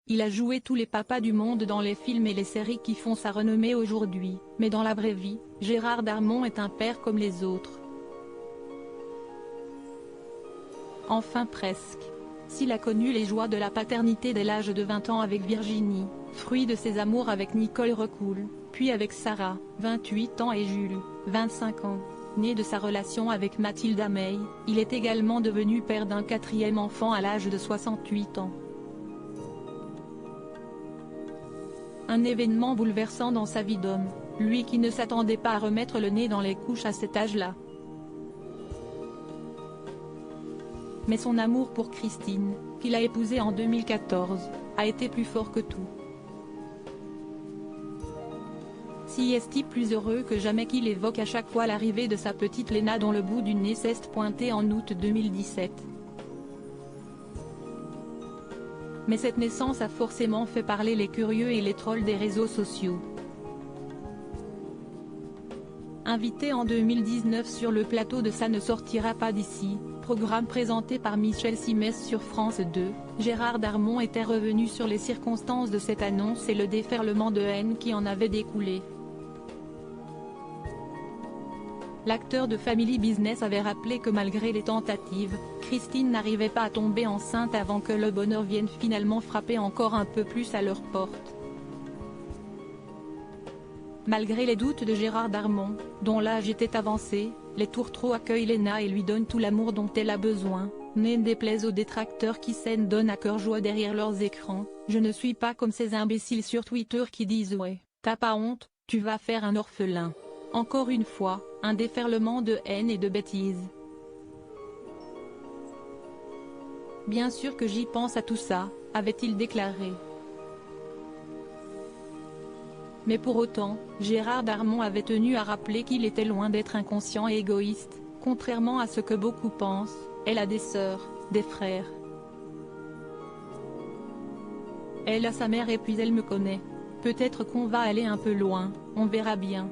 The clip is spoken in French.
Il a joué tous les papas du monde dans les films et les séries qui font sa renommée aujourd'hui, mais dans la vraie vie, Gérard Darmon est un père comme les autres. Enfin presque. S'il a connu les joies de la paternité dès l'âge de 20 ans avec Virginie, fruit de ses amours avec Nicole Recoul, puis avec Sarah, 28 ans et Jules, 25 ans, né de sa relation avec Mathilda May, il est également devenu père d'un 4e enfant à l'âge de 68 ans. Un événement bouleversant dans sa vie d'homme, lui qui ne s'attendait pas à remettre le nez dans les couches à cet âge-là. Mais son amour pour Christine, qu'il a épousée en 2014, a été plus fort que tout. Si est-il plus heureux que jamais qu'il évoque à chaque fois l'arrivée de sa petite Léna dont le bout du nez s'est pointé en août 2017. Mais cette naissance a forcément fait parler les curieux et les trolls des réseaux sociaux. Invité en 2019 sur le plateau de Ça ne sortira pas d'ici, programme présenté par Michel Simès sur France 2, Gérard Darmon était revenu sur les circonstances de cette annonce et le déferlement de haine qui en avait découlé. L'acteur de Family Business avait rappelé que malgré les tentatives, Christine n'arrivait pas à tomber enceinte avant que le bonheur vienne finalement frapper encore un peu plus à leur porte. Malgré les doutes de Gérard Darmon, dont l'âge était avancé, les tourtereaux accueillent Léna et lui donnent tout l'amour dont elle a besoin, ne déplaise aux détracteurs qui s'en donnent à cœur joie derrière leurs écrans. Je ne suis pas comme ces imbéciles sur Twitter qui disent « Ouais, t'as pas honte, tu vas faire un orphelin ». Encore une fois, un déferlement de haine et de bêtises. Bien sûr que j'y pense à tout ça, avait-il déclaré. Mais pour autant, Gérard Darmon avait tenu à rappeler qu'il était loin d'être inconscient et égoïste, contrairement à ce que beaucoup pensent. Elle a des sœurs, des frères. Elle a sa mère et puis elle me connaît. Peut-être qu'on va aller un peu loin, on verra bien.